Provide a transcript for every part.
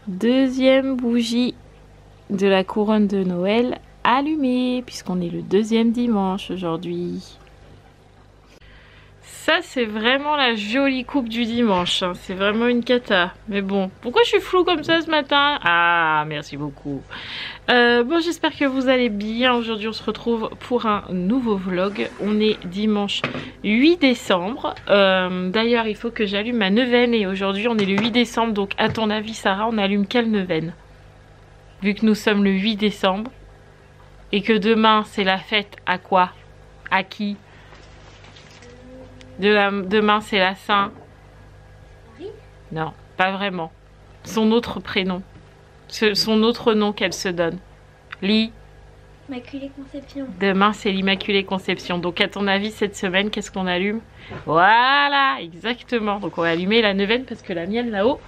deuxième bougie de la couronne de Noël allumée, puisqu'on est le deuxième dimanche aujourd'hui. Ça, c'est vraiment la jolie coupe du dimanche, hein. C'est vraiment une cata. Mais bon, pourquoi je suis floue comme ça ce matin? Ah, merci beaucoup. Bon, j'espère que vous allez bien. Aujourd'hui, on se retrouve pour un nouveau vlog. On est dimanche 8 décembre. D'ailleurs, il faut que j'allume ma neuvaine. Et aujourd'hui, on est le 8 décembre. Donc, à ton avis, Sarah, on allume quelle neuvaine? Vu que nous sommes le 8 décembre. Et que demain, c'est la fête à quoi? À qui? Demain, c'est la Saint. Non, pas vraiment. Son autre prénom. Son autre nom qu'elle se donne. Immaculée Conception. Demain, c'est l'Immaculée Conception. Donc, à ton avis, cette semaine, qu'est-ce qu'on allume? Voilà, exactement. Donc, on va allumer la neuvaine parce que la mienne, là-haut,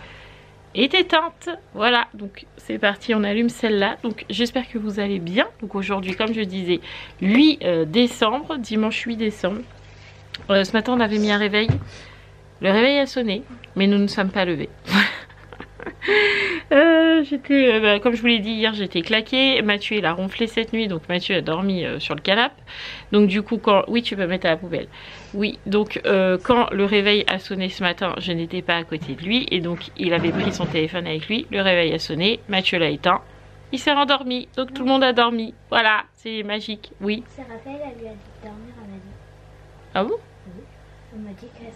est éteinte. Voilà, donc c'est parti, on allume celle-là. Donc, j'espère que vous allez bien. Donc, aujourd'hui, comme je disais, 8 décembre, dimanche 8 décembre. Ce matin, on avait mis un réveil. Le réveil a sonné, mais nous ne sommes pas levés. Comme je vous l'ai dit hier, j'étais claquée. Mathieu, il a ronflé cette nuit, donc Mathieu a dormi sur le canapé. Donc du coup, oui, tu peux mettre à la poubelle. Oui, donc quand le réveil a sonné ce matin, je n'étais pas à côté de lui. Et donc, il avait pris son téléphone avec lui. Le réveil a sonné, Mathieu l'a éteint. Il s'est rendormi, donc tout le monde a dormi. Voilà, c'est magique, oui. C'est Raphaël, elle lui a dit de dormir, elle m'a dit. Ah bon? Oui. Elle m'a dit qu'elle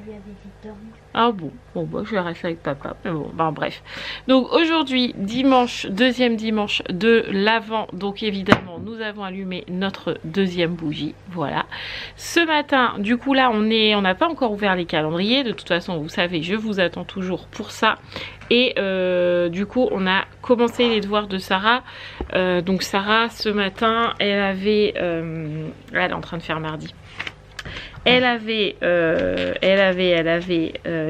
lui avait dit de dormir. Ah bon, bah, je vais rester avec papa. Mais bon, ben, bref. Donc aujourd'hui, dimanche, deuxième dimanche de l'Avent. Donc évidemment, nous avons allumé notre deuxième bougie. Voilà. Ce matin, du coup là, on n'a pas encore ouvert les calendriers. De toute façon, vous savez, je vous attends toujours pour ça. Et du coup, on a commencé les devoirs de Sarah. Donc Sarah, ce matin, elle est en train de faire mardi. Elle avait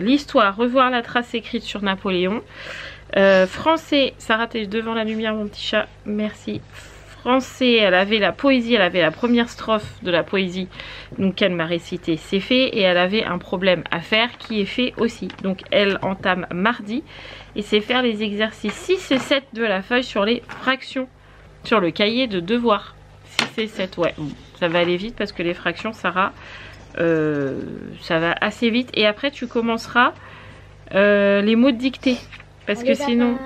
l'histoire, revoir la trace écrite sur Napoléon. Français, Sarah, t'es devant la lumière, mon petit chat, merci. Français, elle avait la poésie, elle avait la première strophe de la poésie, donc qu'elle m'a récité, c'est fait. Et elle avait un problème à faire qui est fait aussi. Donc elle entame mardi et c'est faire les exercices 6 et 7 de la feuille sur les fractions, sur le cahier de devoirs. 6 et 7, ouais, ça va aller vite parce que les fractions, Sarah... ça va assez vite et après tu commenceras les mots de dictée parce que sinon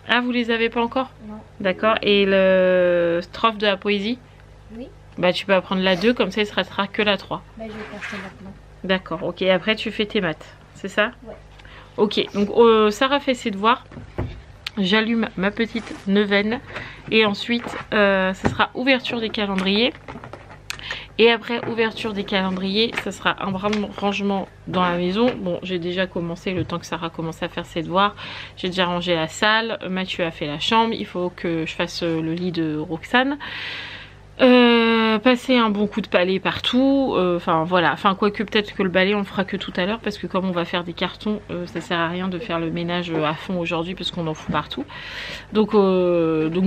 ah, vous les avez pas encore? Non. D'accord. Et le strophe de la poésie? Oui. Bah tu peux apprendre la 2, comme ça il ne restera que la 3. Bah je vais faire ça maintenant. D'accord, ok, après tu fais tes maths, c'est ça? Ouais. Ok, donc Sarah fait ses devoirs. J'allume ma petite neuvaine et ensuite ce sera ouverture des calendriers. Et après ouverture des calendriers, ça sera un rangement dans la maison. Bon, j'ai déjà commencé le temps que Sarah commence à faire ses devoirs. J'ai déjà rangé la salle, Mathieu a fait la chambre. Il faut que je fasse le lit de Roxane. Passer un bon coup de balai partout. Enfin voilà, enfin quoique peut-être que le balai on le fera que tout à l'heure. Parce que comme on va faire des cartons, ça sert à rien de faire le ménage à fond aujourd'hui. Parce qu'on en fout partout. Donc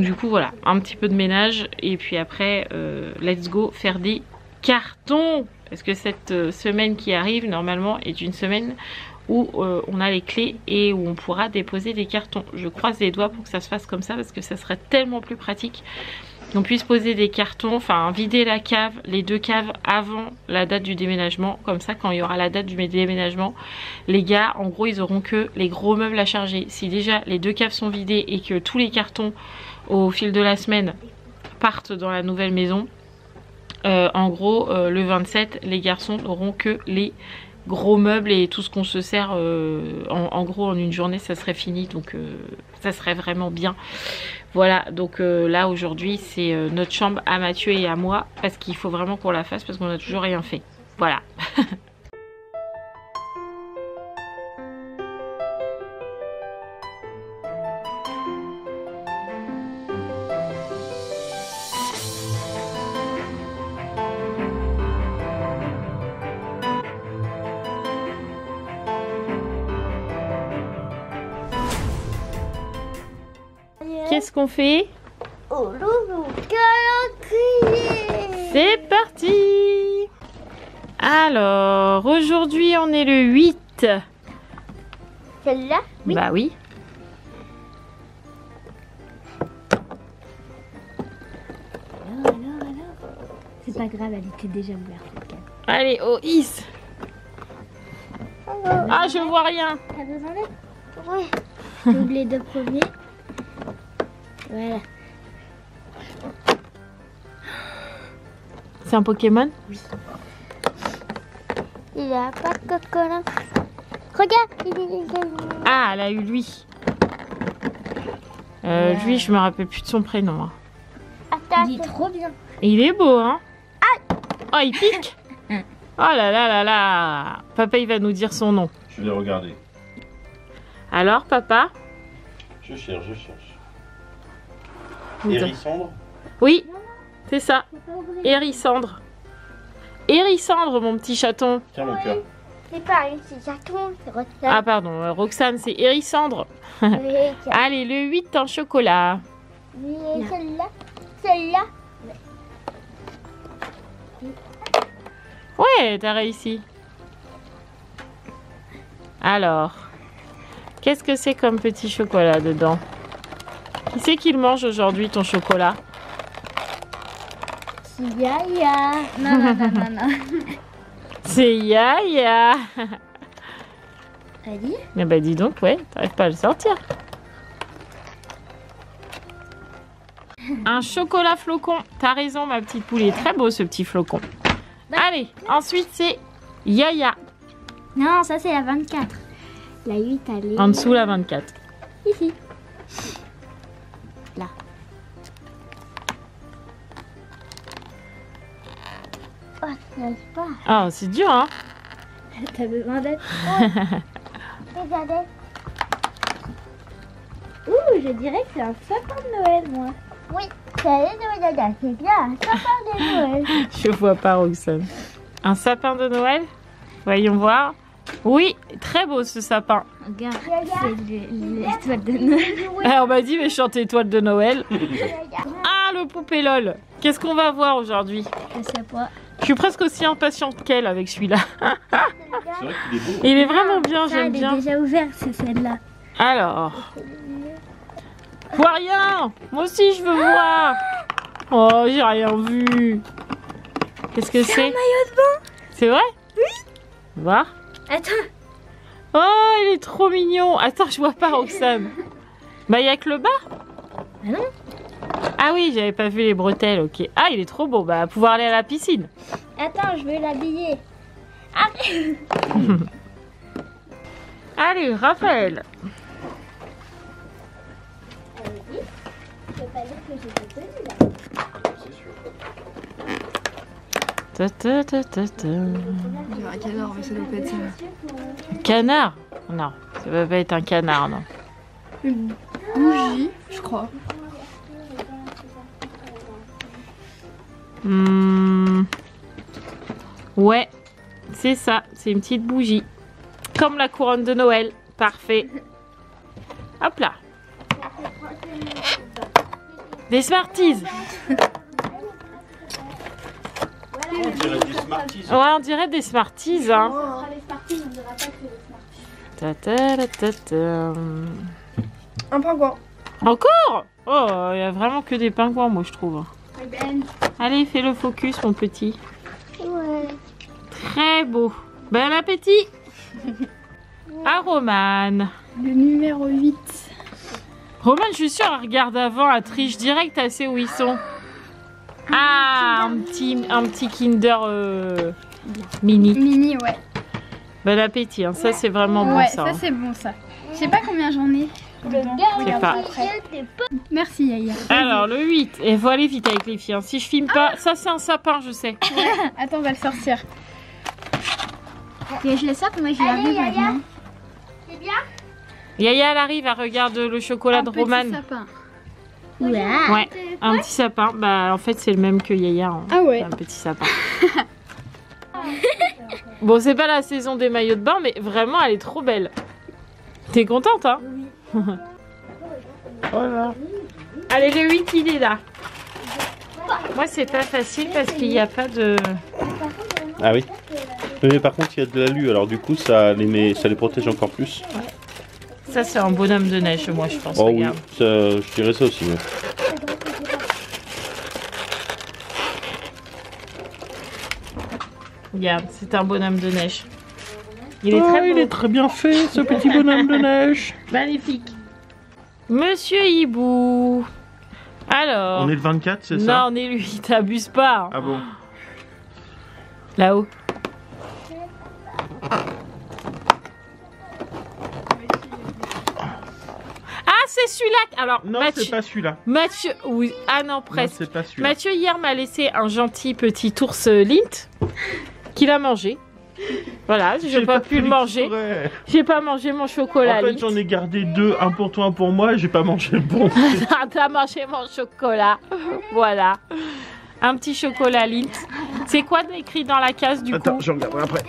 du coup voilà, un petit peu de ménage. Et puis après, let's go faire des carton, parce que cette semaine qui arrive normalement est une semaine où on a les clés et où on pourra déposer des cartons. Je croise les doigts pour que ça se fasse comme ça parce que ça serait tellement plus pratique qu'on puisse poser des cartons, enfin vider la cave, les 2 caves avant la date du déménagement. Comme ça, quand il y aura la date du déménagement, les gars en gros ils auront que les gros meubles à charger. Si déjà les 2 caves sont vidées et que tous les cartons au fil de la semaine partent dans la nouvelle maison, en gros le 27 les garçons n'auront que les gros meubles et tout ce qu'on se sert en gros en une journée, ça serait fini. Donc ça serait vraiment bien. Voilà, donc là aujourd'hui c'est notre chambre à Mathieu et à moi parce qu'il faut vraiment qu'on la fasse parce qu'on n'a toujours rien fait. Voilà. Qu'est-ce qu'on fait? Oh loulou, calendrier. C'est parti. Alors, aujourd'hui on est le 8. Celle-là? Oui. Bah oui. C'est pas grave, elle était déjà ouverte. Allez, oh, Is. Ah, je vois rien. T'as besoin d'aide? Oui. J'ouvre les deux premiers. Voilà. C'est un Pokémon? Oui. Il a pas de coco. Regarde, Ah, elle a eu lui. Lui, je me rappelle plus de son prénom. Hein. il est trop bien. Et il est beau, hein? Oh, il pique. Oh là là là là. Papa, il va nous dire son nom. Je vais regarder. Alors, papa? Je cherche. Vous dire. Hérissandre? Oui, c'est ça. Hérissandre. Hérissandre, mon petit chaton. Tiens mon cœur. C'est pas un petit chaton, c'est Roxane. Ah, pardon, Roxane, c'est Hérissandre. Allez, le 8 en chocolat. Celle-là. Celle-là. Ouais, t'as réussi. Alors, qu'est-ce que c'est comme petit chocolat dedans? Qui c'est qui le mange aujourd'hui, ton chocolat? C'est Yaya. Non. C'est Yaya. T'as dit? Mais bah dis donc, ouais, t'arrives pas à le sortir. Un chocolat flocon. T'as raison, ma petite poule. Il est très beau, ce petit flocon. Allez, ensuite, c'est Yaya. Non, ça c'est la 24. La 8, elle est... En dessous, la 24. Ici. Là. Oh, tu n'arrives pas. Oh, c'est dur, hein? T'as besoin d'aide? Regardez. Ouh, je dirais que c'est un sapin de Noël, moi. Oui, c'est bien, un sapin de Noël. Je vois pas, Roxane. Un sapin de Noël? Voyons voir. Oui, très beau ce sapin. Regarde, c'est l'étoile de Noël. Ah, on m'a dit, mais chante étoile de Noël. Ah, le poupée LOL. Qu'est-ce qu'on va voir aujourd'hui? Je sais pas. Je suis presque aussi impatiente qu'elle avec celui-là. C'est vrai qu'il est beau. Il est vraiment bien, Ça, j'aime elle est bien. déjà ouverte, c'est celle-là. Alors. Je vois rien. Moi aussi, je veux voir. Oh, j'ai rien vu. Qu'est-ce que c'est? Un maillot de bain. C'est vrai? Oui. Voir. Attends. Oh, il est trop mignon. Attends, je vois pas Roxane. Bah, il y a que le bas. Ah non. Ah oui, j'avais pas vu les bretelles, ok. Ah, il est trop beau. Bah, pouvoir aller à la piscine. Attends, je veux l'habiller. Arrête. Allez, Raphaël. Je peux pas dire que j'étais connue là. C'est sûr. Ta ta ta ta ta. Il y aura un canard, mais ça doit pas être ça. Canard? Non, ça va pas être un canard, non. Une bougie, je crois. Ouais, c'est ça, c'est une petite bougie. Comme la couronne de Noël. Parfait. Hop là. Des Smarties. On dirait des Smarties. Ouais, on dirait des Smarties, hein. Ta ta ta ta ta. Un pingouin. Encore? Oh, il y a vraiment que des pingouins, moi, je trouve. Allez, fais le focus, mon petit. Ouais. Très beau. Bon appétit. À Romane. Le numéro 8. Romane, je suis sûre, elle regarde avant, elle triche direct, elle sait où ils sont. Ah, un petit Kinder mini. Mini, ouais. Bon appétit, hein. Ça c'est vraiment bon Ouais, ça. ça hein. c'est bon ça. Je sais pas combien j'en ai. dedans. Je sais pas. Merci Yaya. Alors le 8, il faut aller vite avec les filles. Hein. Si je filme pas, ça c'est un sapin, je sais. Attends, on va le sortir. Et je le sors, moi je l'avais maintenant. C'est bien. Yaya, elle arrive, elle regarde le chocolat de Romane. Sapin. Oula. Ouais, un petit sapin. Bah en fait c'est le même que Yaya. Hein. Ah ouais. Un petit sapin. Bon, c'est pas la saison des maillots de bain, mais vraiment elle est trop belle. T'es contente, hein? Oui. Voilà. Allez, le 8 il est là. Moi c'est pas facile parce qu'il n'y a pas de... Ah oui. Mais par contre, il y a de l'alu, alors du coup, ça les protège encore plus. Ça c'est un bonhomme de neige, moi je pense. Oh oui, Regarde. ça, je dirais ça aussi. Ouais. regarde, c'est un bonhomme de neige. Il est très beau. Il est très bien fait, ce petit bonhomme de neige. Magnifique. Monsieur Hibou. Alors. On est le 24, c'est ça? Non, on est lui, t'abuses pas. Ah bon? Là-haut. Ah, c'est celui-là. Alors, Non, Mathieu, c'est pas celui-là. Mathieu, oui. Ah non, presque. Non, c'est pas celui-là. Mathieu hier m'a laissé un gentil petit ours Lint qu'il a mangé. Voilà, j'ai pas pu le manger. J'ai pas mangé mon chocolat. En fait, Lint. j'en ai gardé deux, un pour toi, un pour moi, et j'ai pas mangé le bon. T'as mangé mon chocolat. Voilà. Un petit chocolat Lint. C'est quoi écrit dans la case du Attends, coup? je regarde après.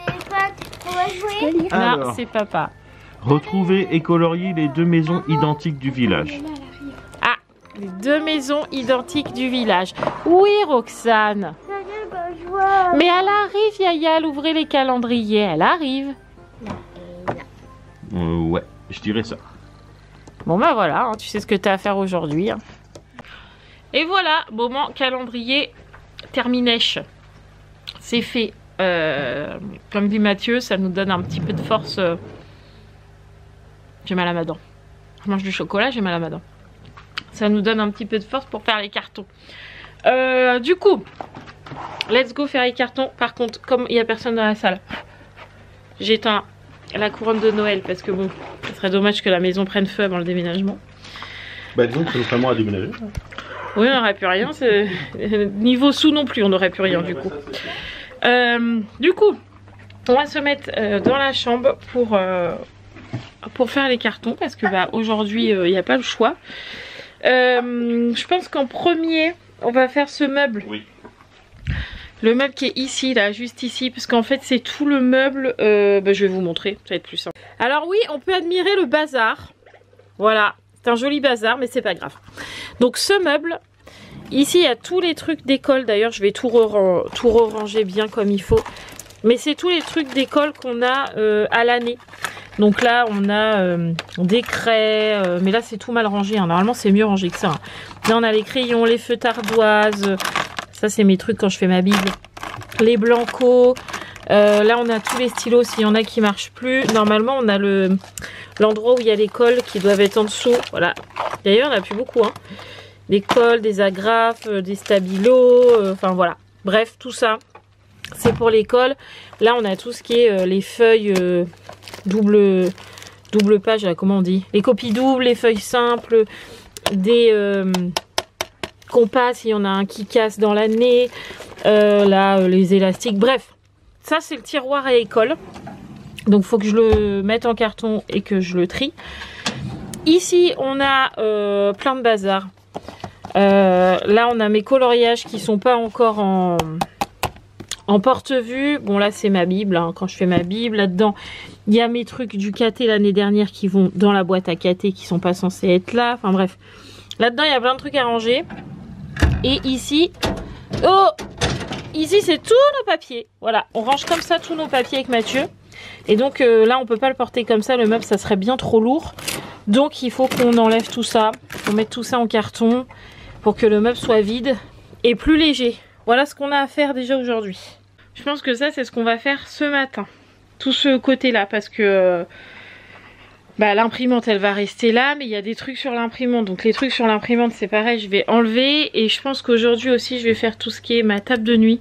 Non, Alors. c'est papa. Retrouver et colorier les deux maisons identiques du village. Ah, les deux maisons identiques du village. Oui, Roxane. Mais elle arrive, Yaya, elle ouvrait les calendriers. Elle arrive. Ouais, je dirais ça. Bon ben voilà, hein, tu sais ce que tu as à faire aujourd'hui. Hein. Et voilà, moment calendrier terminé. C'est fait. Comme dit Mathieu, ça nous donne un petit peu de force. J'ai mal à ma dent. Je mange du chocolat, j'ai mal à ma dent. Ça nous donne un petit peu de force pour faire les cartons. Du coup, let's go faire les cartons. Par contre, comme il n'y a personne dans la salle, j'éteins la couronne de Noël parce que bon, ce serait dommage que la maison prenne feu avant le déménagement. Bah disons que c'est vraiment à déménager. Oui, on n'aurait plus rien. Niveau sous non plus, on n'aurait plus rien du coup. Du coup, on va se mettre dans la chambre pour faire les cartons parce que bah, aujourd'hui, il n'y a pas le choix. Je pense qu'en premier, on va faire ce meuble. Oui. Le meuble qui est ici, là, juste ici, parce qu'en fait c'est tout le meuble, bah, je vais vous montrer, ça va être plus simple. Alors oui, on peut admirer le bazar, voilà, c'est un joli bazar, mais c'est pas grave. Donc ce meuble, ici il y a tous les trucs d'école, d'ailleurs je vais tout ranger bien comme il faut. Mais c'est tous les trucs d'école qu'on a à l'année. Donc là on a des craies, mais là c'est tout mal rangé, hein. Normalement c'est mieux rangé que ça. Hein. Là on a les crayons, les feutres ardoises... Ça c'est mes trucs quand je fais ma bible. Les blancos. Là on a tous les stylos s'il y en a qui marchent plus. Normalement on a l'endroit où il y a les cols qui doivent être en dessous. Voilà. D'ailleurs il n'y en a plus beaucoup. Hein. Des cols, des agrafes, des stabilos. Enfin voilà. Bref tout ça. C'est pour les cols. Là on a tout ce qui est les feuilles double page. Là, comment on dit? Les copies doubles, les feuilles simples. Des... compas, il y en a un qui casse dans l'année, là les élastiques, bref, ça c'est le tiroir à école, donc il faut que je le mette en carton et que je le trie. Ici on a plein de bazar, là on a mes coloriages qui sont pas encore en porte-vue. Bon là c'est ma bible, hein. Quand je fais ma bible, là-dedans il y a mes trucs du caté l'année dernière qui vont dans la boîte à caté qui sont pas censés être là, enfin bref, là-dedans il y a plein de trucs à ranger. Et ici, oh, ici c'est tous nos papiers. Voilà, on range comme ça tous nos papiers avec Mathieu. Et donc là on peut pas le porter comme ça, le meuble ça serait bien trop lourd. Donc il faut qu'on enlève tout ça, qu'on mette tout ça en carton pour que le meuble soit vide et plus léger. Voilà ce qu'on a à faire déjà aujourd'hui. Je pense que ça c'est ce qu'on va faire ce matin. Tout ce côté là parce que... bah, l'imprimante elle va rester là, mais il y a des trucs sur l'imprimante, donc les trucs sur l'imprimante c'est pareil, je vais enlever. Et je pense qu'aujourd'hui aussi je vais faire tout ce qui est ma table de nuit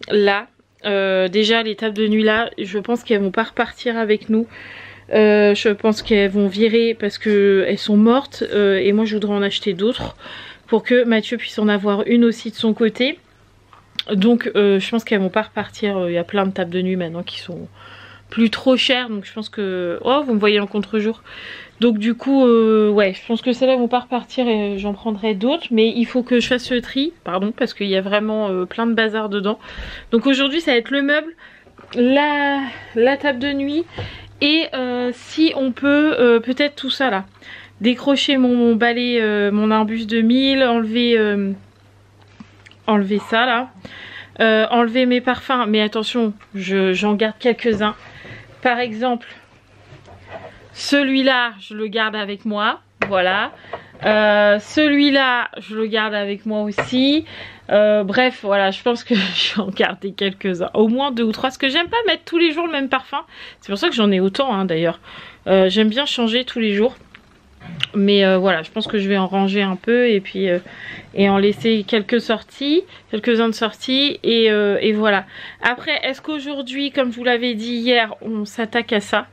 là. Déjà les tables de nuit là, je pense qu'elles vont pas repartir avec nous. Je pense qu'elles vont virer parce que elles sont mortes, et moi je voudrais en acheter d'autres pour que Mathieu puisse en avoir une aussi de son côté. Donc je pense qu'elles vont pas repartir. Il y a plein de tables de nuit maintenant qui sont plus trop cher, donc je pense que... Oh, vous me voyez en contre-jour. Donc du coup, ouais, je pense que celles-là vont pas repartir et j'en prendrai d'autres. Mais il faut que je fasse le tri, pardon, parce qu'il y a vraiment plein de bazar dedans. Donc aujourd'hui, ça va être le meuble, la table de nuit. Et si on peut, peut-être tout ça là. Décrocher mon balai, mon Imbus 2000, enlever ça là. Enlever mes parfums, mais attention, j'en garde quelques-uns. Par exemple, celui-là, je le garde avec moi. voilà. Celui-là, je le garde avec moi aussi. Bref, voilà, je pense que je vais en garder quelques-uns. Au moins 2 ou 3, parce que j'aime pas mettre tous les jours le même parfum. C'est pour ça que j'en ai autant, hein, d'ailleurs. J'aime bien changer tous les jours. Mais voilà, je pense que je vais en ranger un peu et puis et en laisser quelques-uns de sorties et voilà. Après, est-ce qu'aujourd'hui, comme je vous l'avais dit hier, on s'attaque à ça,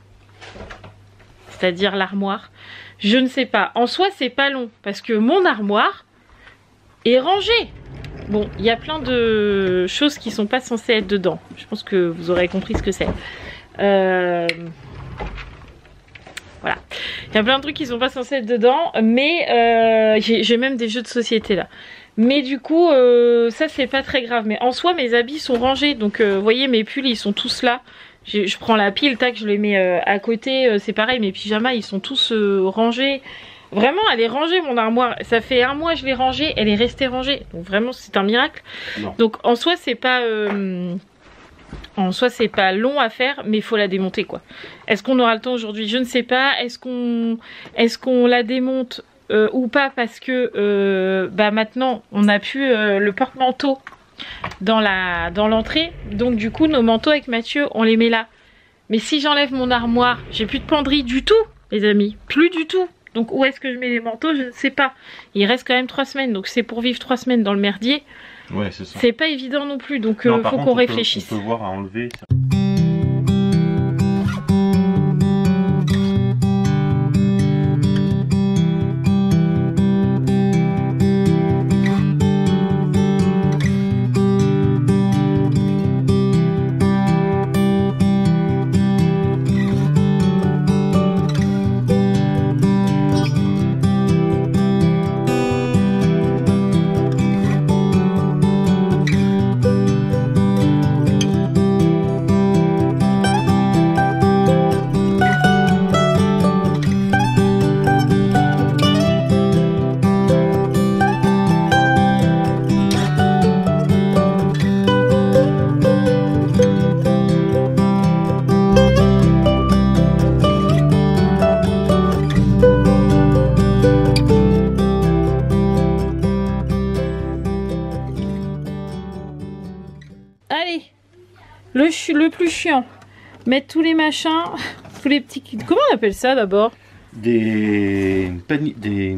c'est-à-dire l'armoire? Je ne sais pas. En soi, c'est pas long parce que mon armoire est rangée. Bon, il y a plein de choses qui sont pas censées être dedans. Je pense que vous aurez compris ce que c'est. Voilà, il y a plein de trucs qui sont pas censés être dedans, mais j'ai même des jeux de société là. Mais du coup, ça c'est pas très grave. Mais en soi, mes habits sont rangés, donc vous voyez, mes pulls ils sont tous là. Je prends la pile, tac, je les mets à côté. C'est pareil, mes pyjamas ils sont tous rangés. Vraiment, elle est rangée mon armoire. Ça fait 1 mois que je l'ai rangée, elle est restée rangée. Donc vraiment, c'est un miracle. Non. Donc en soi, c'est pas... En soi, c'est pas long à faire, mais il faut la démonter quoi. Est-ce qu'on aura le temps aujourd'hui? Je ne sais pas. Est-ce qu'on la démonte ou pas? Parce que bah maintenant, on n'a plus le porte-manteau dans l'entrée. Donc du coup, nos manteaux avec Mathieu, on les met là. Mais si j'enlève mon armoire, j'ai plus de penderie du tout, les amis. Plus du tout. Donc où est-ce que je mets les manteaux? Je ne sais pas. Il reste quand même 3 semaines. Donc c'est pour vivre 3 semaines dans le merdier. Ouais, c'est ça. C'est pas évident non plus, donc faut qu'on réfléchisse. On peut voir à enlever. Le plus chiant, mettre tous les machins, tous les petits... Comment on appelle ça d'abord? Des paniers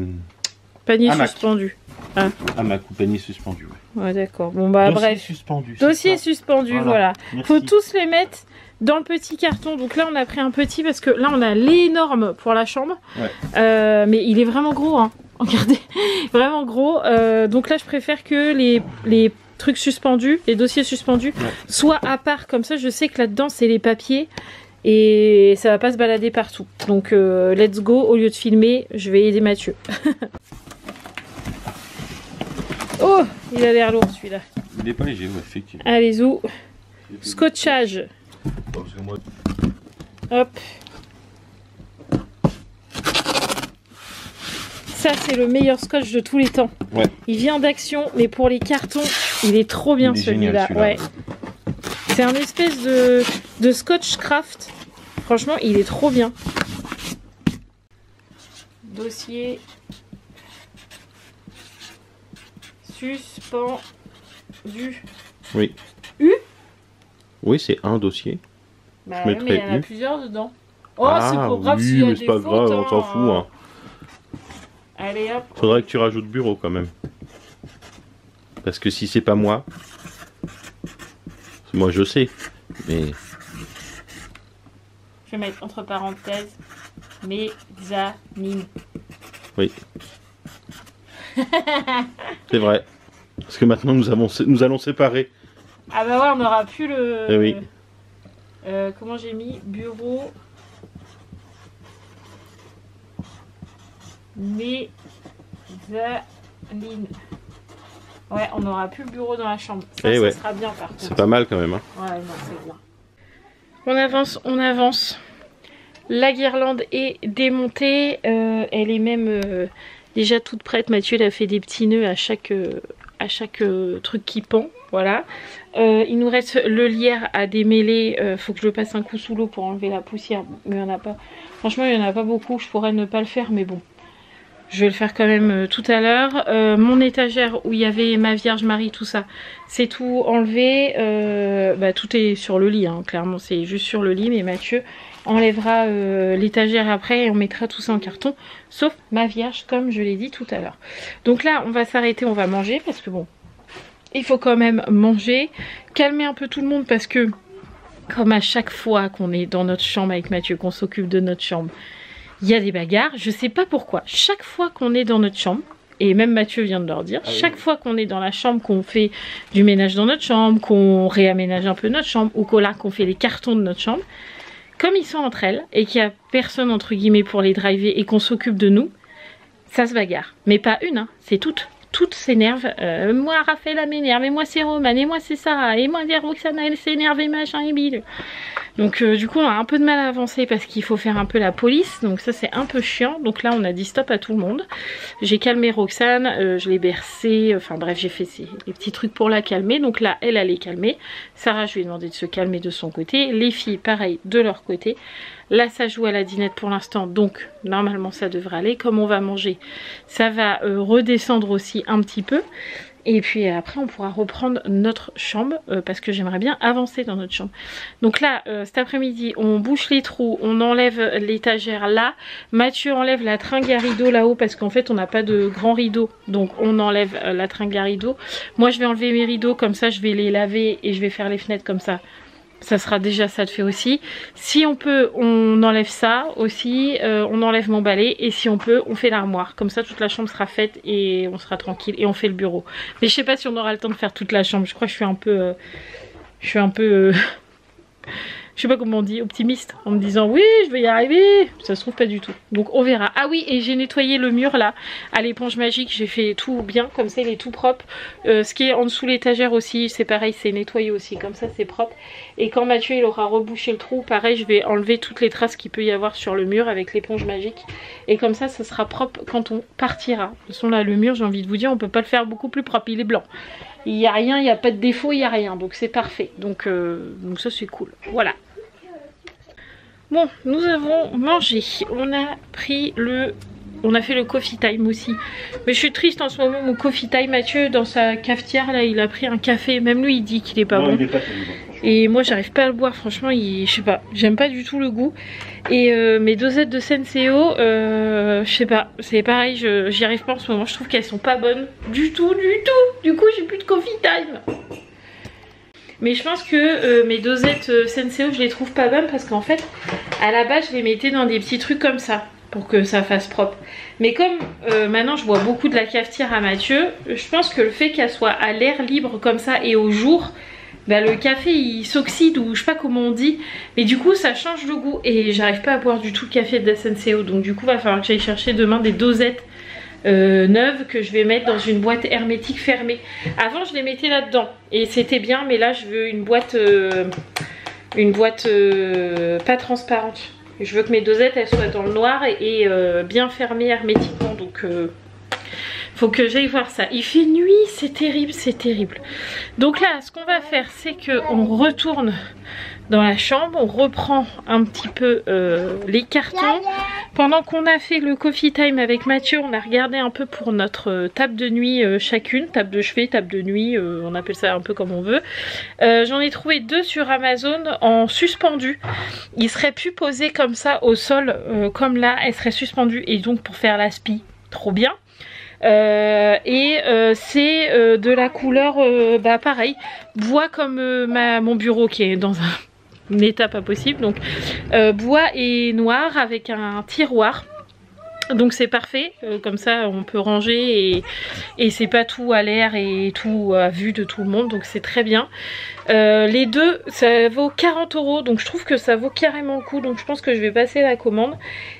hamacs suspendus. Ah. Hamac ou panier suspendu, ouais. Ouais, d'accord. Bon bah dossier bref. Suspendu, dossier suspendu, voilà. Merci. Faut tous les mettre dans le petit carton. Donc là on a pris un petit parce que là on a l'énorme pour la chambre. Ouais. Mais il est vraiment gros, hein. Regardez, vraiment gros. Donc là je préfère que les trucs suspendus, les dossiers suspendus, ouais, soient à part, comme ça je sais que là-dedans c'est les papiers et ça va pas se balader partout. Donc let's go, au lieu de filmer, je vais aider Mathieu. Oh, il a l'air lourd celui-là. Il est pas léger, ouais, effectivement. Allez, zou. Scotchage. Hop. Ça c'est le meilleur scotch de tous les temps. Ouais. Il vient d'Action, mais pour les cartons, il est trop bien celui-là. Ouais. C'est un espèce de scotch craft. Franchement, il est trop bien. Dossier suspendu. Oui. Oui, c'est un dossier. Bah ouais, mais il y en a plusieurs dedans. Oh, c'est pas grave s'il y a des fautes. C'est pas grave, on s'en fout. Hein. Allez hop. Faudrait que tu rajoutes bureau quand même. Parce que si c'est pas moi, moi je sais, mais... Je vais mettre entre parenthèses mezzanine. Oui. C'est vrai. Parce que maintenant nous allons séparer. Ah bah ouais, on n'aura plus le... Eh oui. Comment j'ai mis? Bureau... Mezzanine. Ouais, on n'aura plus le bureau dans la chambre. Ça, ça sera bien par contre. C'est pas mal quand même. Hein. Ouais, non, c'est bien. On avance, on avance. La guirlande est démontée. Elle est même déjà toute prête. Mathieu, il a fait des petits nœuds à chaque truc qui pend. Voilà. Il nous reste le lierre à démêler. Faut que je passe un coup sous l'eau pour enlever la poussière. Mais il n'y en a pas. Franchement, il n'y en a pas beaucoup. Je pourrais ne pas le faire, mais bon. Je vais le faire quand même tout à l'heure. Mon étagère où il y avait ma Vierge Marie, tout ça, c'est tout enlevé. Tout est sur le lit, hein, clairement c'est juste sur le lit, mais Mathieu enlèvera l'étagère après et on mettra tout ça en carton, sauf ma Vierge comme je l'ai dit tout à l'heure. Donc là on va s'arrêter, on va manger parce que bon, il faut quand même manger, calmer un peu tout le monde parce que comme à chaque fois qu'on est dans notre chambre avec Mathieu, qu'on s'occupe de notre chambre, il y a des bagarres. Je sais pas pourquoi, chaque fois qu'on est dans notre chambre, et même Mathieu vient de leur dire, chaque fois qu'on est dans la chambre, qu'on fait du ménage dans notre chambre, qu'on réaménage un peu notre chambre, ou qu'on fait les cartons de notre chambre, comme ils sont entre elles et qu'il n'y a personne entre guillemets pour les driver et qu'on s'occupe de nous, ça se bagarre. Mais pas une, hein, c'est toutes. Toutes s'énervent. Moi Raphaël elle m'énerve, et moi c'est Roman, et moi c'est Sarah, et moi Roxana elle s'énerve et machin et bille. Donc du coup on a un peu de mal à avancer parce qu'il faut faire un peu la police, donc ça c'est un peu chiant. Donc là on a dit stop à tout le monde. J'ai calmé Roxane, je l'ai bercée, enfin bref j'ai fait les petits trucs pour la calmer. Donc là elle est calmée. Sarah je lui ai demandé de se calmer de son côté, les filles pareil de leur côté. Là ça joue à la dinette pour l'instant, donc normalement ça devrait aller. Comme on va manger, ça va redescendre aussi un petit peu. Et puis après on pourra reprendre notre chambre parce que j'aimerais bien avancer dans notre chambre. Donc là cet après-midi on bouche les trous, on enlève l'étagère là. Mathieu enlève la tringle à rideau là-haut parce qu'en fait on n'a pas de grand rideau. Donc on enlève la tringle à rideau. Moi je vais enlever mes rideaux, comme ça je vais les laver et je vais faire les fenêtres comme ça. Ça sera déjà ça de fait aussi. Si on peut, on enlève ça aussi. On enlève mon balai. Et si on peut, on fait l'armoire. Comme ça, toute la chambre sera faite et on sera tranquille. Et on fait le bureau. Mais je sais pas si on aura le temps de faire toute la chambre. Je crois que je suis un peu... je sais pas comment on dit, optimiste, en me disant oui je vais y arriver, ça se trouve pas du tout, donc on verra. Ah oui, et j'ai nettoyé le mur là à l'éponge magique, j'ai fait tout bien, comme ça il est tout propre. Ce qui est en dessous l'étagère aussi, c'est pareil, c'est nettoyé aussi, comme ça c'est propre. Et quand Mathieu il aura rebouché le trou, pareil je vais enlever toutes les traces qu'il peut y avoir sur le mur avec l'éponge magique, et comme ça sera propre quand on partira. De toute façon là le mur, j'ai envie de vous dire, on peut pas le faire beaucoup plus propre, il est blanc. Il n'y a rien, il n'y a pas de défaut, il n'y a rien, donc c'est parfait. Donc ça c'est cool, voilà. Bon, nous avons mangé, on a fait le coffee time aussi. Mais je suis triste en ce moment, mon coffee time, Mathieu dans sa cafetière là, il a pris un café, même lui il dit qu'il est pas bon. Il est pas terrible. Et moi j'arrive pas à le boire, franchement, je sais pas, j'aime pas du tout le goût. Et mes dosettes de Senseo, je sais pas, c'est pareil, j'y arrive pas en ce moment, je trouve qu'elles sont pas bonnes du tout. Du coup j'ai plus de coffee time. Mais je pense que mes dosettes Senseo je les trouve pas bonnes parce qu'en fait à la base je les mettais dans des petits trucs comme ça pour que ça fasse propre. Mais comme maintenant je bois beaucoup de la cafetière à Mathieu, je pense que le fait qu'elle soit à l'air libre comme ça et au jour, bah, le café il s'oxyde ou je sais pas comment on dit, mais du coup ça change le goût et j'arrive pas à boire du tout le café de la Senseo. Donc du coup va falloir que j'aille chercher demain des dosettes neuves que je vais mettre dans une boîte hermétique fermée. Avant je les mettais là-dedans et c'était bien, mais là je veux une boîte pas transparente. Je veux que mes dosettes elles soient dans le noir et bien fermées hermétiquement, donc faut que j'aille voir ça. Il fait nuit, c'est terrible, c'est terrible. Donc là ce qu'on va faire c'est que on retourne dans la chambre, on reprend un petit peu les cartons. Pendant qu'on a fait le coffee time avec Mathieu, on a regardé un peu pour notre table de nuit chacune, table de chevet, table de nuit, on appelle ça un peu comme on veut. J'en ai trouvé 2 sur Amazon en suspendu. Ils seraient pu poser comme ça au sol, comme là, elles seraient suspendues et donc pour faire l'aspi, trop bien. C'est de la couleur pareil, bois comme mon bureau qui est dans une étape pas possible, donc bois et noir avec un tiroir, donc c'est parfait, comme ça on peut ranger et c'est pas tout à l'air et tout à vue de tout le monde, donc c'est très bien. Les deux ça vaut 40 €, donc je trouve que ça vaut carrément le coup, donc je pense que je vais passer la commande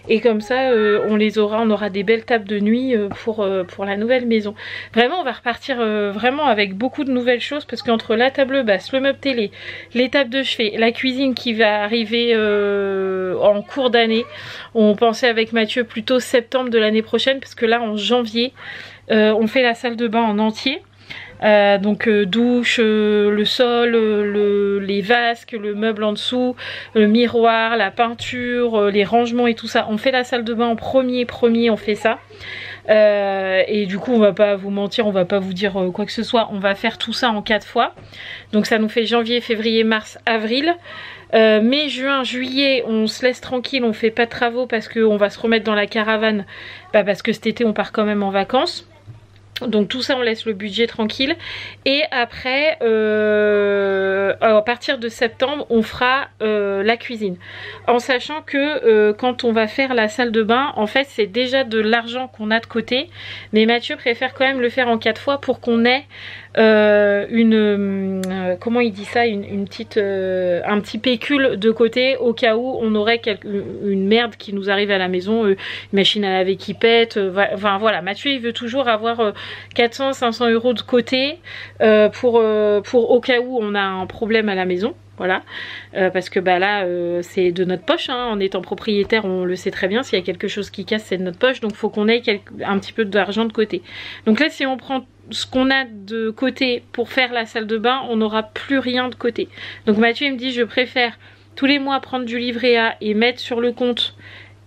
et comme ça on aura des belles tables de nuit pour la nouvelle maison. Vraiment on va repartir vraiment avec beaucoup de nouvelles choses, parce qu'entre la table basse, le meuble télé, les tables de chevet, la cuisine qui va arriver en cours d'année, on pensait avec Mathieu plutôt septembre de l'année prochaine, parce que là en janvier on fait la salle de bain en entier. Donc douche, le sol, les vasques, le meuble en dessous, le miroir, la peinture, les rangements et tout ça. On fait la salle de bain en premier, on fait ça. Et du coup on va pas vous mentir, on va pas vous dire quoi que ce soit, on va faire tout ça en 4 fois. Donc ça nous fait janvier, février, mars, avril. Mai, juin, juillet, on se laisse tranquille, on fait pas de travaux parce qu'on va se remettre dans la caravane, parce que cet été on part quand même en vacances. Donc tout ça on laisse le budget tranquille. Et après à partir de septembre on fera la cuisine, en sachant que quand on va faire la salle de bain, en fait c'est déjà de l'argent qu'on a de côté, mais Mathieu préfère quand même le faire en 4 fois pour qu'on ait comment il dit ça, un petit pécule de côté au cas où on aurait une merde qui nous arrive à la maison, une machine à laver qui pète, enfin voilà, Mathieu il veut toujours avoir 400-500 € de côté pour au cas où on a un problème à la maison. Voilà, parce que là c'est de notre poche, hein. En étant propriétaire on le sait très bien, s'il y a quelque chose qui casse c'est de notre poche, donc faut qu'on ait un petit peu d'argent de côté. Donc là si on prend ce qu'on a de côté pour faire la salle de bain, on n'aura plus rien de côté. Donc Mathieu il me dit je préfère tous les mois prendre du livret A et mettre sur le compte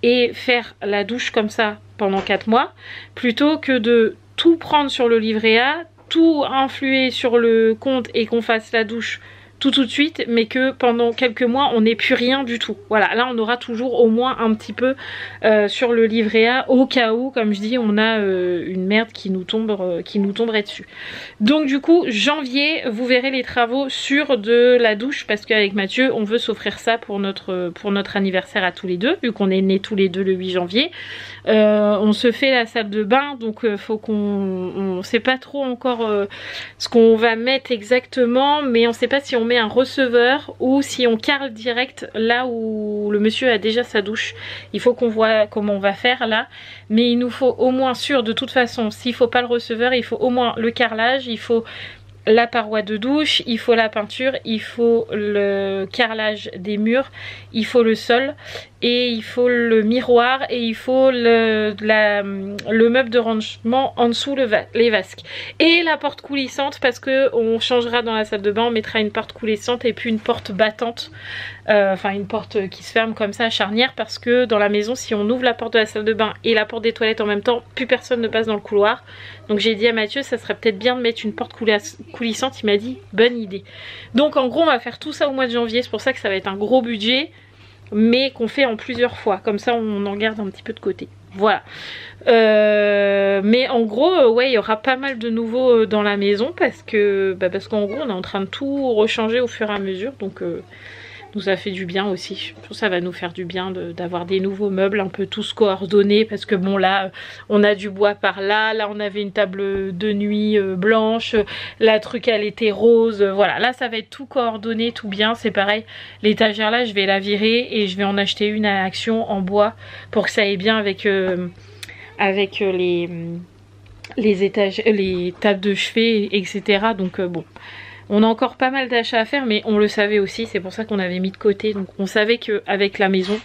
et faire la douche comme ça pendant 4 mois, plutôt que de tout prendre sur le livret A, tout influer sur le compte et qu'on fasse la douche tout de suite, mais que pendant quelques mois on n'ait plus rien du tout. Voilà, là on aura toujours au moins un petit peu sur le livret A au cas où, comme je dis, on a une merde qui nous tomberait dessus. Donc du coup janvier vous verrez les travaux sur de la douche, parce qu'avec Mathieu on veut s'offrir ça pour notre anniversaire à tous les deux, vu qu'on est nés tous les deux le 8 janvier. On se fait la salle de bain, donc faut on sait pas trop encore ce qu'on va mettre exactement, mais on sait pas si on met un receveur ou si on carle direct là où le monsieur a déjà sa douche. Il faut qu'on voit comment on va faire là, mais il nous faut au moins sûr, de toute façon, s'il faut pas le receveur, il faut au moins le carrelage, il faut la paroi de douche, il faut la peinture, il faut le carrelage des murs, il faut le sol et il faut le miroir et il faut le meuble de rangement en dessous, les vasques et la porte coulissante, parce que on changera dans la salle de bain, on mettra une porte coulissante et puis une porte battante, enfin une porte qui se ferme comme ça à charnière, parce que dans la maison si on ouvre la porte de la salle de bain et la porte des toilettes en même temps, plus personne ne passe dans le couloir. Donc j'ai dit à Mathieu ça serait peut-être bien de mettre une porte coulissante, il m'a dit bonne idée. Donc en gros on va faire tout ça au mois de janvier, c'est pour ça que ça va être un gros budget, mais qu'on fait en plusieurs fois, comme ça on en garde un petit peu de côté. Voilà, mais en gros ouais il y aura pas mal de nouveaux dans la maison, parce qu'en gros on est en train de tout rechanger au fur et à mesure, donc nous ça fait du bien aussi. Je pense que ça va nous faire du bien d'avoir des nouveaux meubles un peu tous coordonnés, parce que bon là on a du bois par là, là on avait une table de nuit blanche, la truc elle était rose, voilà, là ça va être tout coordonné, tout bien. C'est pareil, l'étagère là je vais la virer et je vais en acheter une à Action en bois pour que ça aille bien avec les tables de chevet, etc. Donc bon, on a encore pas mal d'achats à faire, mais on le savait aussi, c'est pour ça qu'on avait mis de côté. Donc on savait qu'avec la maison,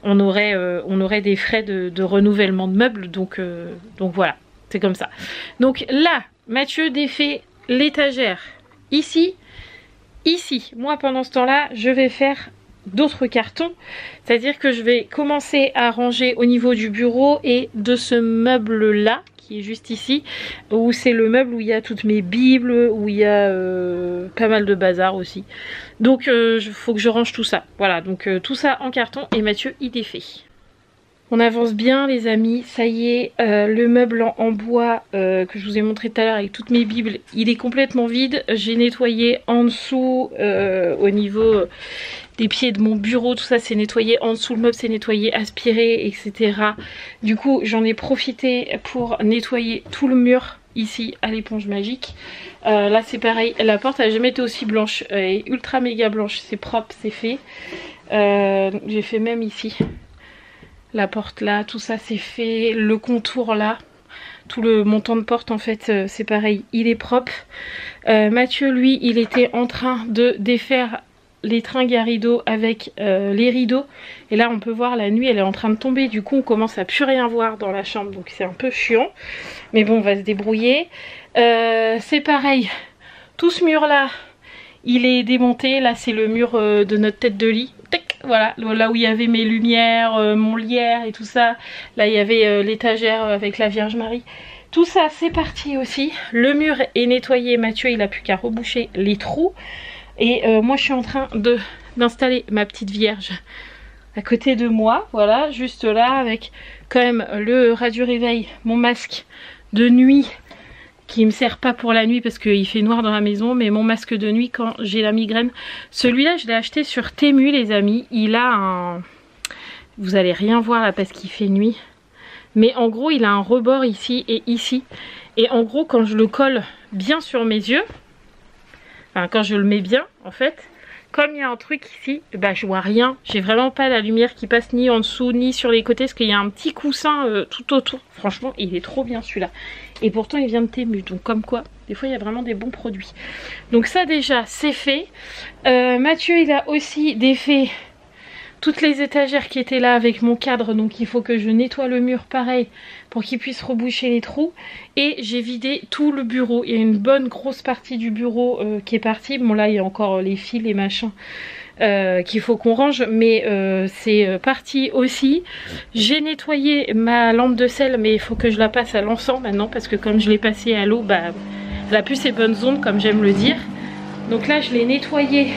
on aurait des frais de renouvellement de meubles, donc voilà, c'est comme ça. Donc là, Mathieu défait l'étagère ici. Moi pendant ce temps-là, je vais faire d'autres cartons, c'est-à-dire que je vais commencer à ranger au niveau du bureau et de ce meuble-là, qui est juste ici, où c'est le meuble où il y a toutes mes bibles, où il y a pas mal de bazar aussi. Donc il faut que je range tout ça. Voilà, donc tout ça en carton et Mathieu il défait. On avance bien les amis, ça y est, le meuble en bois que je vous ai montré tout à l'heure avec toutes mes bibles, il est complètement vide. J'ai nettoyé en dessous au niveau des pieds de mon bureau, tout ça c'est nettoyé, en dessous le meuble c'est nettoyé, aspiré, etc. Du coup j'en ai profité pour nettoyer tout le mur ici à l'éponge magique. Là c'est pareil, la porte a jamais été aussi blanche, elle est ultra méga blanche, c'est propre, c'est fait. J'ai fait même ici la porte là, tout ça c'est fait, le contour là, tout le montant de porte en fait c'est pareil, il est propre. Mathieu lui il était en train de défaire les tringues à rideaux avec les rideaux. Et là on peut voir la nuit elle est en train de tomber, du coup on commence à plus rien voir dans la chambre, donc c'est un peu chiant. Mais bon on va se débrouiller. C'est pareil, tout ce mur là il est démonté. Là c'est le mur de notre tête de lit. Tac, voilà, là où il y avait mes lumières, mon lierre et tout ça. Là il y avait l'étagère avec la Vierge Marie. Tout ça c'est parti aussi. Le mur est nettoyé, Mathieu il a plus qu'à reboucher les trous. Et moi je suis en train d'installer ma petite Vierge à côté de moi. Voilà, juste là avec quand même le radio réveil, mon masque de nuit qui me sert pas pour la nuit parce qu'il fait noir dans la maison, mais mon masque de nuit quand j'ai la migraine. Celui-là je l'ai acheté sur Temu les amis. Il a un... Vous allez rien voir là parce qu'il fait nuit. Mais en gros il a un rebord ici et ici. Et en gros quand je le colle bien sur mes yeux, enfin quand je le mets bien en fait, comme il y a un truc ici, bah je vois rien. J'ai vraiment pas la lumière qui passe ni en dessous ni sur les côtés parce qu'il y a un petit coussin tout autour. Franchement il est trop bien celui-là. Et pourtant il vient de Temu, donc comme quoi des fois il y a vraiment des bons produits. Donc ça déjà c'est fait. Mathieu il a aussi défait toutes les étagères qui étaient là avec mon cadre, donc il faut que je nettoie le mur pareil pour qu'il puisse reboucher les trous. Et j'ai vidé tout le bureau, il y a une bonne grosse partie du bureau qui est partie. Bon là il y a encore les fils et machins qu'il faut qu'on range, mais c'est parti aussi. J'ai nettoyé ma lampe de sel, mais il faut que je la passe à l'encens maintenant parce que comme je l'ai passée à l'eau, bah elle a plus ses bonnes ondes comme j'aime le dire. Donc là je l'ai nettoyée.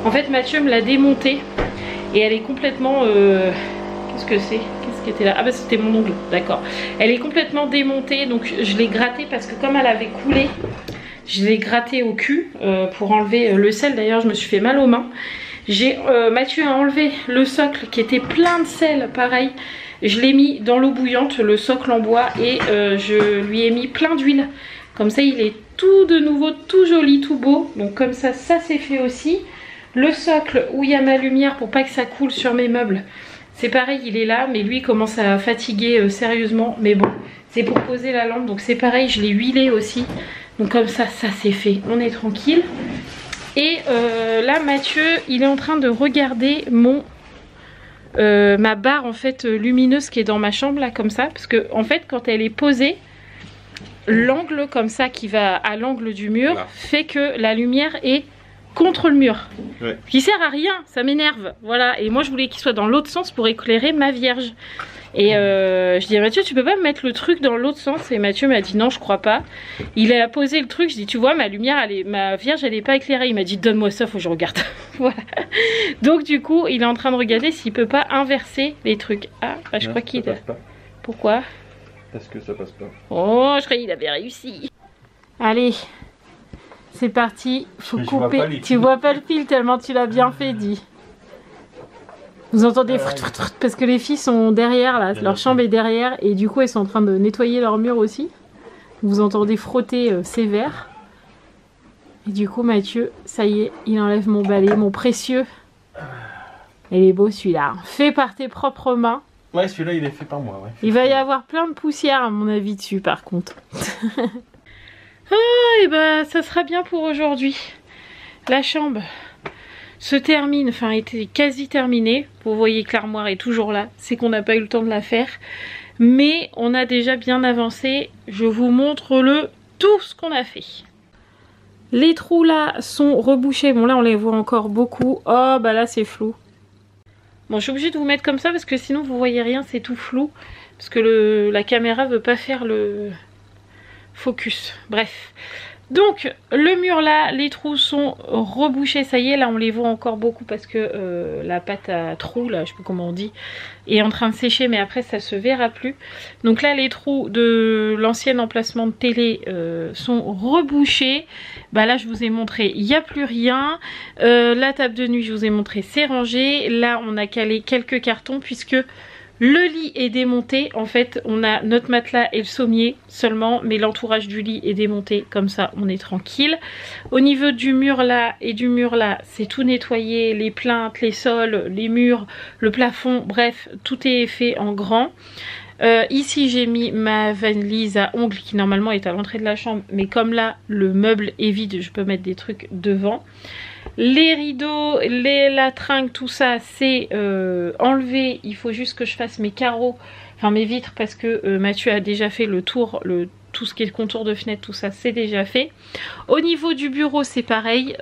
En fait Mathieu me l'a démontée. Et elle est complètement... Qu'est-ce que c'est? Qu'est-ce qui était là? Ah bah c'était mon ongle, d'accord. Elle est complètement démontée, donc je l'ai grattée parce que comme elle avait coulé, je l'ai grattée au cul pour enlever le sel. D'ailleurs je me suis fait mal aux mains. Mathieu a enlevé le socle qui était plein de sel, pareil. Je l'ai mis dans l'eau bouillante, le socle en bois, et je lui ai mis plein d'huile. Comme ça il est tout de nouveau, tout joli, tout beau. Donc comme ça, ça c'est fait aussi. Le socle où il y a ma lumière pour pas que ça coule sur mes meubles, c'est pareil, il est là, mais lui il commence à fatiguer sérieusement. Mais bon, c'est pour poser la lampe, donc c'est pareil, je l'ai huilé aussi. Donc comme ça, ça c'est fait, on est tranquille. Et là Mathieu, il est en train de regarder ma barre en fait lumineuse qui est dans ma chambre là, comme ça. Parce que en fait quand elle est posée, l'angle comme ça qui va à l'angle du mur fait que la lumière est contre le mur, ouais. Qui sert à rien, ça m'énerve, voilà. Et moi je voulais qu'il soit dans l'autre sens pour éclairer ma Vierge. Et je dis à Mathieu, tu peux pas me mettre le truc dans l'autre sens? Et Mathieu m'a dit non, je crois pas. Il a posé le truc, je dis tu vois ma lumière, ma Vierge elle est pas éclairée. Il m'a dit donne-moi ça, faut que je regarde. Voilà. Donc du coup il est en train de regarder s'il peut pas inverser les trucs. Ah bah, je crois qu'il a... Pourquoi? Parce que ça passe pas. Oh je croyais qu'il avait réussi. Allez, c'est parti, faut couper. Tu vois pas le fil tellement tu l'as bien fait, dit. Vous entendez parce que les filles sont derrière là, leur chambre est derrière et du coup elles sont en train de nettoyer leur mur aussi. Vous entendez frotter sévère. Et du coup Mathieu, ça y est, il enlève mon balai, mon précieux. Il est beau celui-là, fait par tes propres mains. Ouais, celui-là il est fait par moi, ouais. Il va y avoir plein de poussière à mon avis dessus par contre. Oh, et bah ça sera bien pour aujourd'hui. La chambre se termine, enfin était quasi terminée. Vous voyez que l'armoire est toujours là, c'est qu'on n'a pas eu le temps de la faire. Mais on a déjà bien avancé. Je vous montre tout ce qu'on a fait. Les trous là sont rebouchés. Bon là on les voit encore beaucoup. Oh bah là c'est flou. Bon je suis obligée de vous mettre comme ça parce que sinon vous voyez rien, c'est tout flou. Parce que la caméra veut pas faire le focus. Bref. Donc le mur là, les trous sont rebouchés, ça y est, là on les voit encore beaucoup parce que la pâte à trous, là je sais pas comment on dit, est en train de sécher, mais après ça se verra plus. Donc là les trous de l'ancien emplacement de télé sont rebouchés. Bah là je vous ai montré, il n'y a plus rien. La table de nuit je vous ai montré, c'est rangé. Là on a calé quelques cartons puisque le lit est démonté. En fait on a notre matelas et le sommier seulement, mais l'entourage du lit est démonté, comme ça on est tranquille. Au niveau du mur là et du mur là, c'est tout nettoyé, les plinthes, les sols, les murs, le plafond, bref tout est fait en grand. Ici j'ai mis ma valise à ongles qui normalement est à l'entrée de la chambre, mais comme là le meuble est vide, je peux mettre des trucs devant. Les rideaux, la tringle, tout ça c'est enlevé. Il faut juste que je fasse mes carreaux, enfin mes vitres, parce que Mathieu a déjà fait le tour, tout ce qui est le contour de fenêtre, tout ça c'est déjà fait. Au niveau du bureau c'est pareil,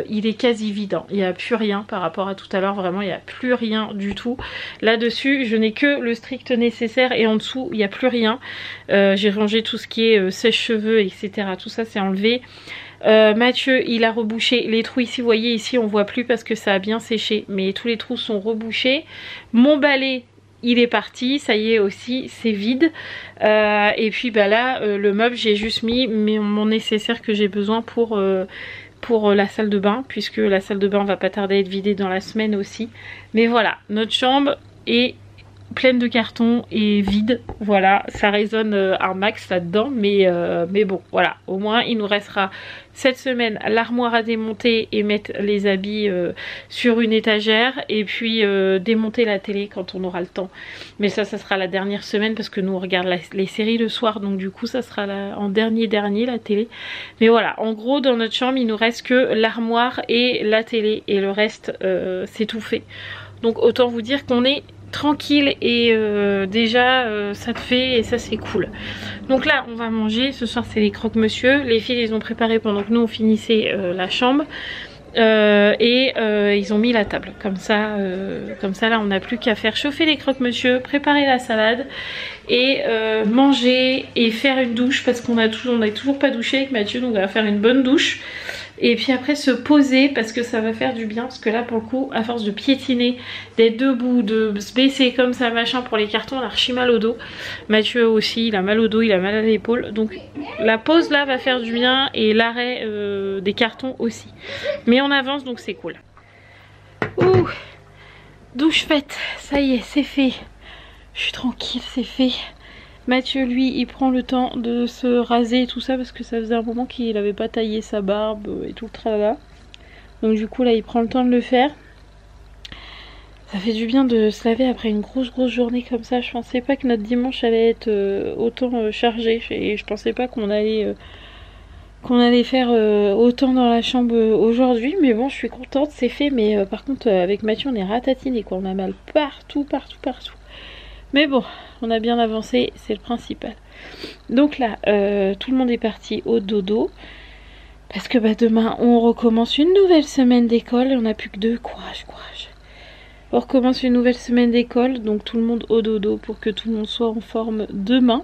il est quasi vide, hein. Il n'y a plus rien par rapport à tout à l'heure, vraiment il n'y a plus rien du tout. Là-dessus je n'ai que le strict nécessaire et en dessous il n'y a plus rien. J'ai rangé tout ce qui est sèche-cheveux, etc. Tout ça c'est enlevé. Mathieu il a rebouché les trous ici, vous voyez ici on voit plus parce que ça a bien séché, mais tous les trous sont rebouchés. Mon balai il est parti, ça y est aussi, c'est vide. Et puis bah là, le meuble, j'ai juste mis mon nécessaire que j'ai besoin pour la salle de bain, puisque la salle de bain va pas tarder à être vidée dans la semaine aussi. Mais voilà, notre chambre est pleine de cartons et vide. Voilà, ça résonne un max là-dedans, mais bon, voilà. Au moins, il nous restera cette semaine l'armoire à démonter et mettre les habits sur une étagère, et puis démonter la télé quand on aura le temps. Mais ça sera la dernière semaine parce que nous on regarde les séries le soir, donc du coup ça sera en dernier la télé. Mais voilà, en gros dans notre chambre il nous reste que l'armoire et la télé, et le reste c'est tout fait. Donc autant vous dire qu'on est tranquille et déjà ça te fait, et ça c'est cool. Donc là on va manger, ce soir c'est les croque-monsieur. Les filles les ont préparés pendant que nous on finissait la chambre, et ils ont mis la table comme ça là on n'a plus qu'à faire chauffer les croque-monsieur, préparer la salade et manger et faire une douche, parce qu'on a toujours pas douché avec Mathieu, donc on va faire une bonne douche. Et puis après se poser, parce que ça va faire du bien, parce que là pour le coup à force de piétiner, d'être debout, de se baisser comme ça machin pour les cartons, on a archi mal au dos. Mathieu aussi il a mal au dos, il a mal à l'épaule, donc la pause là va faire du bien, et l'arrêt des cartons aussi. Mais on avance donc c'est cool. Ouh, douche faite, ça y est c'est fait. Je suis tranquille, c'est fait. Mathieu lui il prend le temps de se raser et tout ça, parce que ça faisait un moment qu'il n'avait pas taillé sa barbe et tout le tralala. Donc du coup là il prend le temps de le faire. Ça fait du bien de se laver après une grosse journée comme ça. Je pensais pas que notre dimanche allait être autant chargé, et je pensais pas qu'on allait faire autant dans la chambre aujourd'hui. Mais bon je suis contente, c'est fait. Mais par contre avec Mathieu on est ratatiné quoi, on a mal partout. Mais bon, on a bien avancé, c'est le principal. Donc là, tout le monde est parti au dodo. Parce que bah, demain, on recommence une nouvelle semaine d'école. Et on n'a plus que 2. Courage. On recommence une nouvelle semaine d'école. Donc tout le monde au dodo pour que tout le monde soit en forme demain.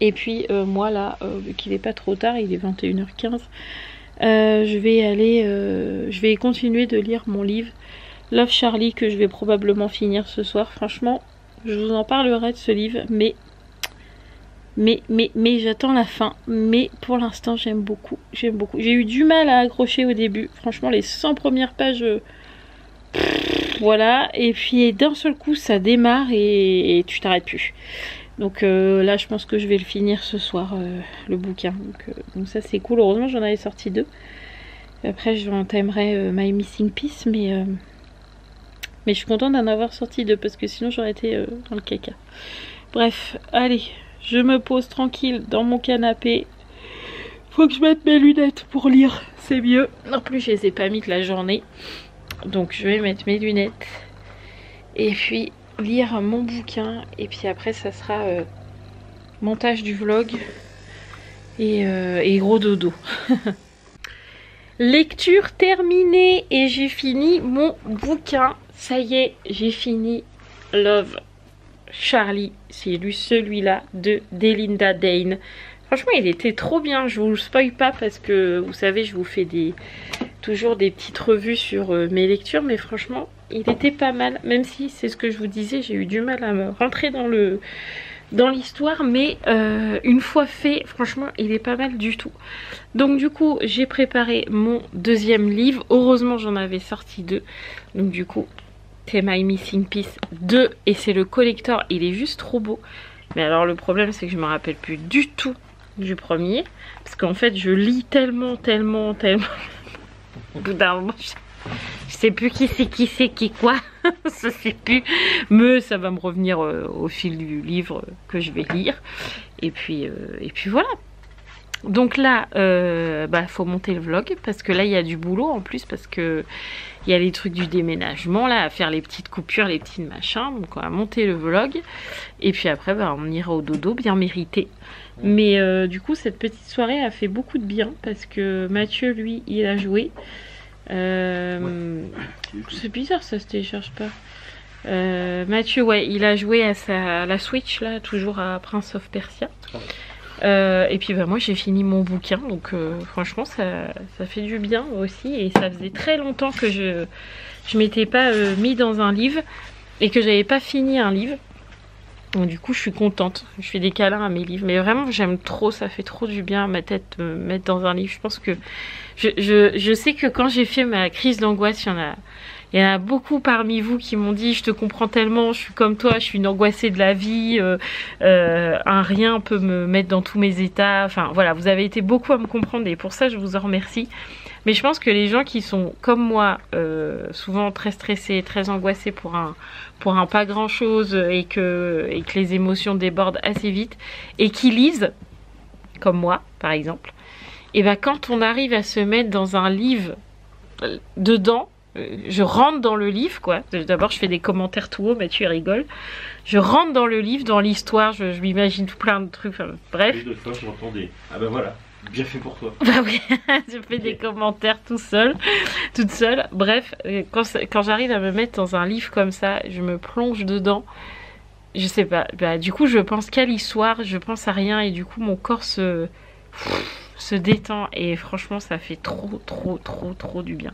Et puis moi là, vu qu'il n'est pas trop tard, il est 21h15. Je vais continuer de lire mon livre Love Charlie, que je vais probablement finir ce soir. Franchement... je vous en parlerai de ce livre, mais j'attends la fin. Mais pour l'instant j'aime beaucoup. J'ai eu du mal à accrocher au début. Franchement les 100 premières pages, voilà. Et puis d'un seul coup ça démarre et tu t'arrêtes plus. Donc là je pense que je vais le finir ce soir, le bouquin. Donc ça c'est cool. Heureusement j'en avais sorti 2. Après je entamerai My Missing Piece, mais je suis contente d'en avoir sorti 2 parce que sinon j'aurais été dans le caca. Bref, allez, je me pose tranquille dans mon canapé. Faut que je mette mes lunettes pour lire, c'est mieux. En plus je les ai pas mis de la journée. Donc je vais mettre mes lunettes et puis lire mon bouquin. Et puis après ça sera montage du vlog et gros dodo. Lecture terminée et j'ai fini mon bouquin. Ça y est, j'ai fini Love Charlie. C'est celui-là de Delinda Dane. Franchement, il était trop bien. Je vous le spoil pas parce que vous savez, je vous fais toujours des petites revues sur mes lectures. Mais franchement, il était pas mal. Même si, c'est ce que je vous disais, j'ai eu du mal à me rentrer dans l'histoire, mais une fois fait, franchement il est pas mal du tout. Donc du coup j'ai préparé mon 2e livre. Heureusement j'en avais sorti 2. Donc du coup c'est My Missing Piece 2 et c'est le collector. Il est juste trop beau. Mais alors le problème c'est que je me rappelle plus du tout du premier, parce qu'en fait je lis tellement au bout d'un moment je sais plus qui c'est qui quoi. Je sais plus, mais ça va me revenir au fil du livre que je vais lire. Et puis voilà. Donc là, faut monter le vlog parce que là il y a du boulot en plus parce que il y a les trucs du déménagement là, à faire les petites coupures, les petits machins. Donc on va monter le vlog et puis après on ira au dodo, bien mérité. Mais du coup cette petite soirée a fait beaucoup de bien parce que Mathieu lui il a joué. C'est bizarre ça se télécharge pas. Mathieu ouais il a joué à la Switch là, toujours à Prince of Persia. Et puis moi j'ai fini mon bouquin donc franchement ça fait du bien aussi et ça faisait très longtemps que je m'étais pas mis dans un livre et que j'avais pas fini un livre. Donc du coup je suis contente, je fais des câlins à mes livres mais vraiment j'aime trop, ça fait trop du bien à ma tête me mettre dans un livre. Je pense que je sais que quand j'ai fait ma crise d'angoisse, il y en a beaucoup parmi vous qui m'ont dit je te comprends tellement, je suis comme toi, je suis une angoissée de la vie, un rien peut me mettre dans tous mes états. Enfin voilà, vous avez été beaucoup à me comprendre et pour ça je vous en remercie. Mais je pense que les gens qui sont comme moi, souvent très stressés, très angoissés pour un pas grand chose et que les émotions débordent assez vite et qui lisent, comme moi par exemple, et quand on arrive à se mettre dans un livre dedans, je rentre dans le livre quoi. D'abord je fais des commentaires tout haut, Mathieu rigole. Je rentre dans le livre, dans l'histoire, je m'imagine tout plein de trucs, enfin, bref. Et d'autres fois je m'entendais. Ah bah voilà, bien fait pour toi. Bah oui, je fais des commentaires toute seule. Bref, quand j'arrive à me mettre dans un livre comme ça, je me plonge dedans. Je sais pas, du coup je pense qu'à l'histoire, je pense à rien et du coup mon corps se détend et franchement ça fait trop du bien.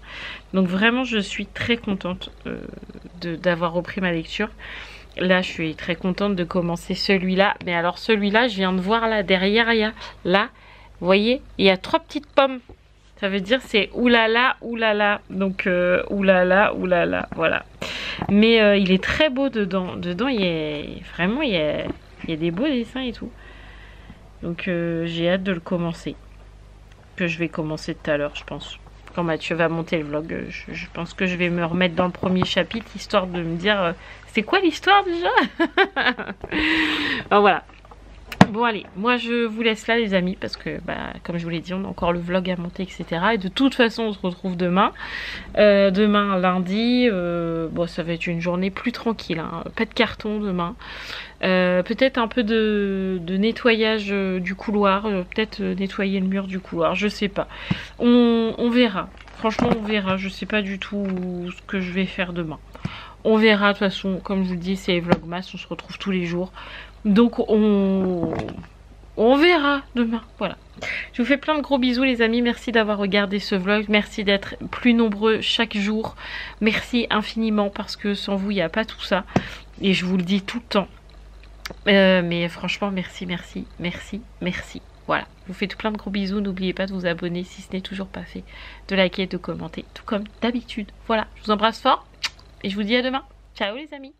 Donc vraiment je suis très contente d'avoir repris ma lecture. Là je suis très contente de commencer celui-là. Mais alors celui-là je viens de voir là derrière, il y a là, vous voyez, il y a 3 petites pommes. Ça veut dire c'est oulala, oulala. Donc oulala, voilà. Mais il est très beau dedans. Dedans il y a des beaux dessins et tout. Donc j'ai hâte de le commencer. Que je vais commencer tout à l'heure je pense. Quand Mathieu va monter le vlog, je pense que je vais me remettre dans le premier chapitre histoire de me dire c'est quoi l'histoire déjà. Alors, voilà. Bon allez, moi je vous laisse là les amis parce que comme je vous l'ai dit on a encore le vlog à monter etc. Et de toute façon on se retrouve demain. Demain lundi, ça va être une journée plus tranquille, hein. Pas de carton demain. Peut-être un peu de nettoyage du couloir, peut-être nettoyer le mur du couloir, je sais pas. On verra, franchement on verra, je sais pas du tout ce que je vais faire demain. On verra, de toute façon, comme je vous le dis, c'est Vlogmas, on se retrouve tous les jours. Donc on verra demain, voilà. Je vous fais plein de gros bisous les amis, merci d'avoir regardé ce vlog, merci d'être plus nombreux chaque jour. Merci infiniment parce que sans vous il n'y a pas tout ça. Et je vous le dis tout le temps. Mais franchement merci. Voilà, je vous fais plein de gros bisous, n'oubliez pas de vous abonner si ce n'est toujours pas fait, de liker, de commenter, tout comme d'habitude. Voilà, je vous embrasse fort et je vous dis à demain. Ciao les amis.